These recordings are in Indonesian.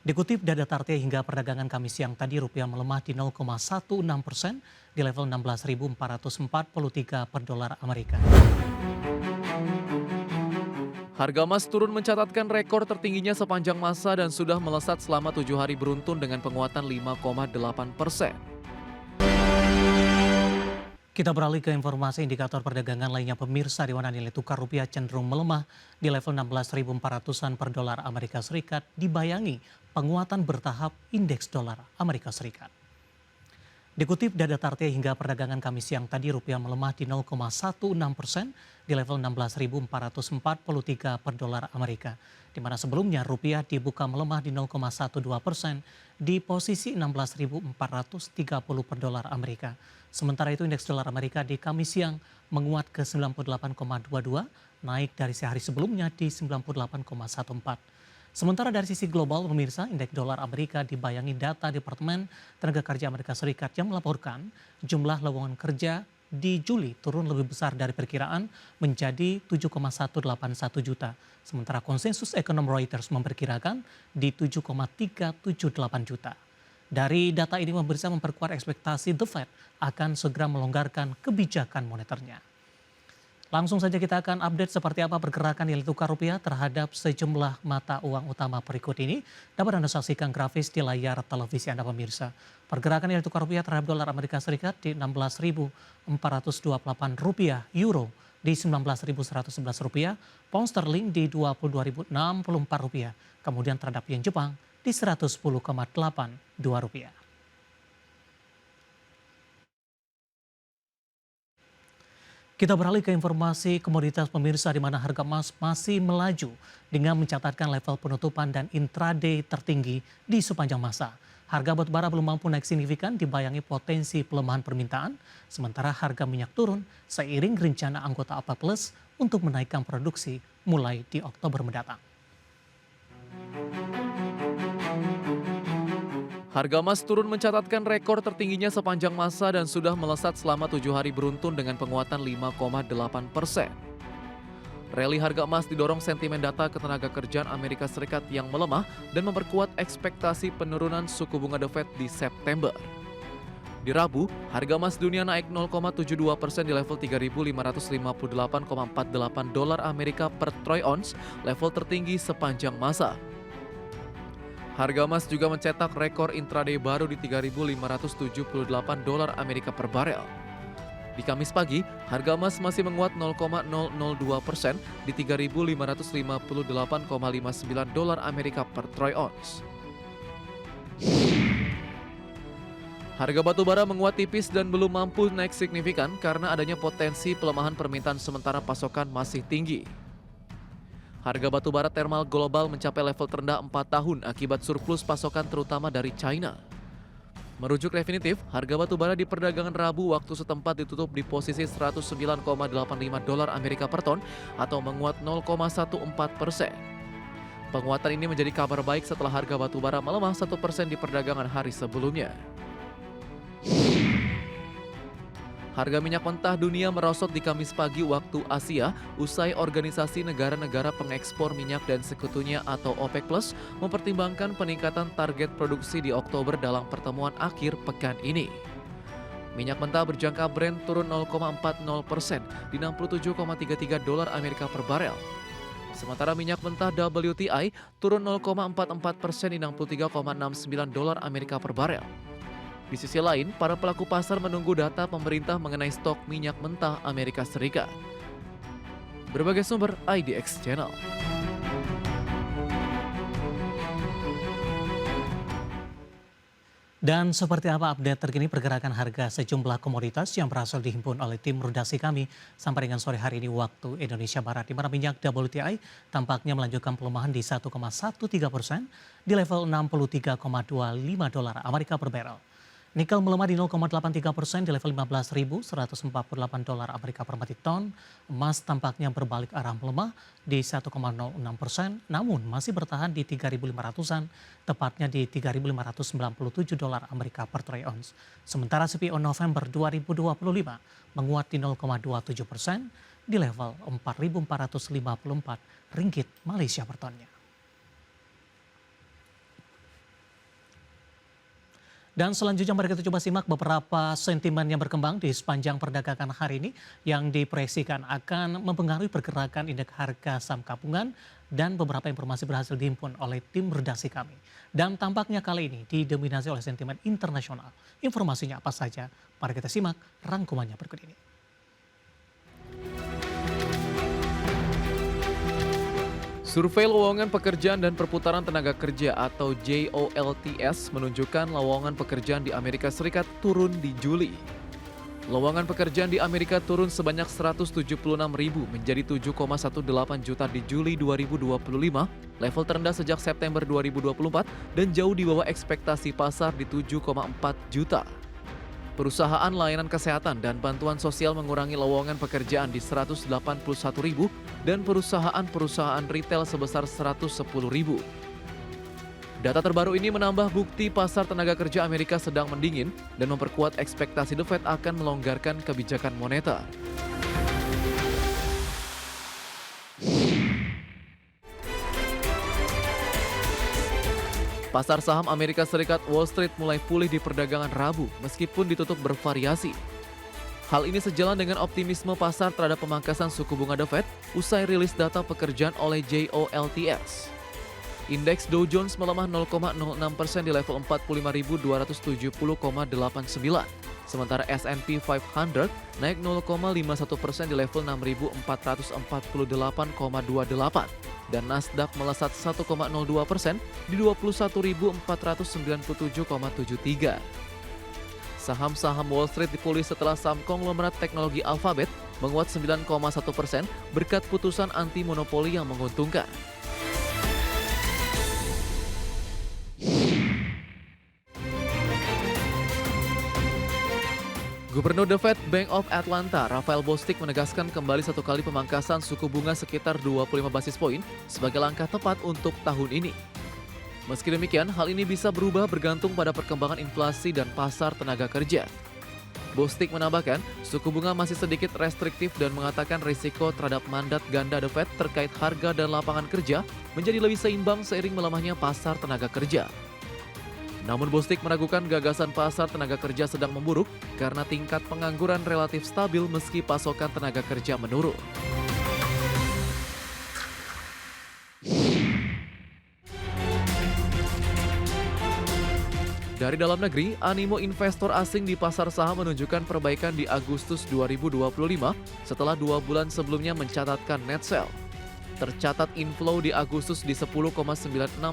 Dikutip data Tartea hingga perdagangan Kamis siang tadi, rupiah melemah di 0,16% di level 16.443 per dolar Amerika. Harga emas turun mencatatkan rekor tertingginya sepanjang masa dan sudah melesat selama 7 hari beruntun dengan penguatan 5,8%. Kita beralih ke informasi indikator perdagangan lainnya pemirsa, di mana nilai tukar rupiah cenderung melemah di level 16.400-an per dolar Amerika Serikat, dibayangi penguatan bertahap indeks dolar Amerika Serikat. Dikutip data Tartea hingga perdagangan Kamis siang tadi, rupiah melemah di 0,16% di level 16.443 per dolar Amerika, di mana sebelumnya rupiah dibuka melemah di 0,12% di posisi 16.430 per dolar Amerika. Sementara itu indeks dolar Amerika di Kamis siang menguat ke 98,22, naik dari sehari sebelumnya di 98,14. Sementara dari sisi global, pemirsa, indeks dolar Amerika dibayangi data Departemen Tenaga Kerja Amerika Serikat yang melaporkan jumlah lowongan kerja di Juli turun lebih besar dari perkiraan menjadi 7,181 juta. Sementara konsensus ekonom Reuters memperkirakan di 7,378 juta. Dari data ini pemirsa memperkuat ekspektasi The Fed akan segera melonggarkan kebijakan moneternya. Langsung saja kita akan update seperti apa pergerakan nilai tukar rupiah terhadap sejumlah mata uang utama berikut ini. Dapat Anda saksikan grafis di layar televisi Anda pemirsa. Pergerakan nilai tukar rupiah terhadap dolar Amerika Serikat di 16.428 rupiah, euro di 19.111 rupiah, pound sterling di 22.064 rupiah, kemudian terhadap yen Jepang di 110,82 rupiah. Kita beralih ke informasi komoditas pemirsa, di mana harga emas masih melaju dengan mencatatkan level penutupan dan intraday tertinggi di sepanjang masa. Harga batubara belum mampu naik signifikan dibayangi potensi pelemahan permintaan, sementara harga minyak turun seiring rencana anggota OPEC Plus untuk menaikkan produksi mulai di Oktober mendatang. Harga emas turun mencatatkan rekor tertingginya sepanjang masa dan sudah melesat selama 7 hari beruntun dengan penguatan 5,8%. Rally harga emas didorong sentimen data ketenagakerjaan Amerika Serikat yang melemah dan memperkuat ekspektasi penurunan suku bunga The Fed di September. Di Rabu, harga emas dunia naik 0,72% di level 3.558,48 dolar Amerika per troy ounce, level tertinggi sepanjang masa. Harga emas juga mencetak rekor intraday baru di 3.578 dolar Amerika per barel. Di Kamis pagi, harga emas masih menguat 0,002% di 3.558,59 dolar Amerika per troy ounce. Harga batubara menguat tipis dan belum mampu naik signifikan karena adanya potensi pelemahan permintaan sementara pasokan masih tinggi. Harga batubara thermal global mencapai level terendah 4 tahun akibat surplus pasokan terutama dari China. Merujuk definitif, harga batubara di perdagangan Rabu waktu setempat ditutup di posisi 109,85 dolar Amerika per ton atau menguat 0,14%. Penguatan ini menjadi kabar baik setelah harga batubara melemah 1% di perdagangan hari sebelumnya. Harga minyak mentah dunia merosot di Kamis pagi waktu Asia usai Organisasi Negara-Negara Pengekspor Minyak dan Sekutunya atau OPEC Plus mempertimbangkan peningkatan target produksi di Oktober dalam pertemuan akhir pekan ini. Minyak mentah berjangka Brent turun 0,40% di 67,33 dolar Amerika per barel. Sementara minyak mentah WTI turun 0,44% di 63,69 dolar Amerika per barel. Di sisi lain, para pelaku pasar menunggu data pemerintah mengenai stok minyak mentah Amerika Serikat. Berbagai sumber IDX Channel. Dan seperti apa update terkini pergerakan harga sejumlah komoditas yang berhasil dihimpun oleh tim redaksi kami sampai dengan sore hari ini waktu Indonesia Barat, di mana minyak WTI tampaknya melanjutkan pelemahan di 1,13% di level 63,25 dolar Amerika per barel. Nikel melemah di 0,83% di level 15.148 dolar Amerika per metrik ton. Emas tampaknya berbalik arah melemah di 1,06%, namun masih bertahan di 3.500-an, tepatnya di 3.597 dolar Amerika per troy ounce. Sementara CPO November 2025 menguat di 0,27% di level 4.454 ringgit Malaysia per tonnya. Dan selanjutnya mari kita coba simak beberapa sentimen yang berkembang di sepanjang perdagangan hari ini yang diproyeksikan akan mempengaruhi pergerakan indeks harga saham gabungan dan beberapa informasi berhasil dihimpun oleh tim redaksi kami. Dan tampaknya kali ini didominasi oleh sentimen internasional. Informasinya apa saja? Mari kita simak rangkumannya berikut ini. Survei lowongan pekerjaan dan perputaran tenaga kerja atau JOLTS menunjukkan lowongan pekerjaan di Amerika Serikat turun di Juli. Lowongan pekerjaan di Amerika turun sebanyak 176.000 menjadi 7,18 juta di Juli 2025, level terendah sejak September 2024 dan jauh di bawah ekspektasi pasar di 7,4 juta. Perusahaan layanan kesehatan dan bantuan sosial mengurangi lowongan pekerjaan di 181.000 dan perusahaan-perusahaan retail sebesar 110.000. Data terbaru ini menambah bukti pasar tenaga kerja Amerika sedang mendingin dan memperkuat ekspektasi The Fed akan melonggarkan kebijakan moneter. Pasar saham Amerika Serikat Wall Street mulai pulih di perdagangan Rabu meskipun ditutup bervariasi. Hal ini sejalan dengan optimisme pasar terhadap pemangkasan suku bunga The Fed usai rilis data pekerjaan oleh JOLTS. Indeks Dow Jones melemah 0,06% di level 45.270,89. Sementara S&P 500 naik 0,51% di level 6.448,28 dan Nasdaq melesat 1,02% di 21.497,73. Saham-saham Wall Street dipulih setelah saham konglomerat teknologi Alphabet menguat 9,1% berkat putusan anti monopoli yang menguntungkan. Gubernur The Fed Bank of Atlanta, Raphael Bostic menegaskan kembali satu kali pemangkasan suku bunga sekitar 25 basis poin sebagai langkah tepat untuk tahun ini. Meski demikian, hal ini bisa berubah bergantung pada perkembangan inflasi dan pasar tenaga kerja. Bostic menambahkan, suku bunga masih sedikit restriktif dan mengatakan risiko terhadap mandat ganda The Fed terkait harga dan lapangan kerja menjadi lebih seimbang seiring melemahnya pasar tenaga kerja. Namun Bostic meragukan gagasan pasar tenaga kerja sedang memburuk karena tingkat pengangguran relatif stabil meski pasokan tenaga kerja menurun. Dari dalam negeri, animo investor asing di pasar saham menunjukkan perbaikan di Agustus 2025 setelah 2 bulan sebelumnya mencatatkan net sell. Tercatat inflow di Agustus di 10,96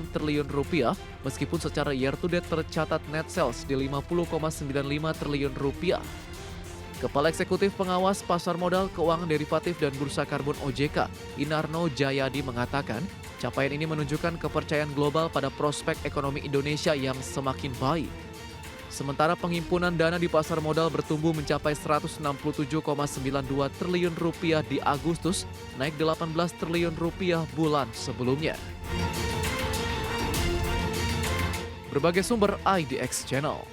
triliun rupiah, meskipun secara year to date tercatat net sales di 50,95 triliun rupiah. Kepala Eksekutif Pengawas Pasar Modal, Keuangan Derivatif dan Bursa Karbon OJK, Inarno Jayadi mengatakan, capaian ini menunjukkan kepercayaan global pada prospek ekonomi Indonesia yang semakin baik. Sementara penghimpunan dana di pasar modal bertumbuh mencapai 167,92 triliun rupiah di Agustus, naik 18 triliun rupiah bulan sebelumnya. Berbagai sumber IDX Channel.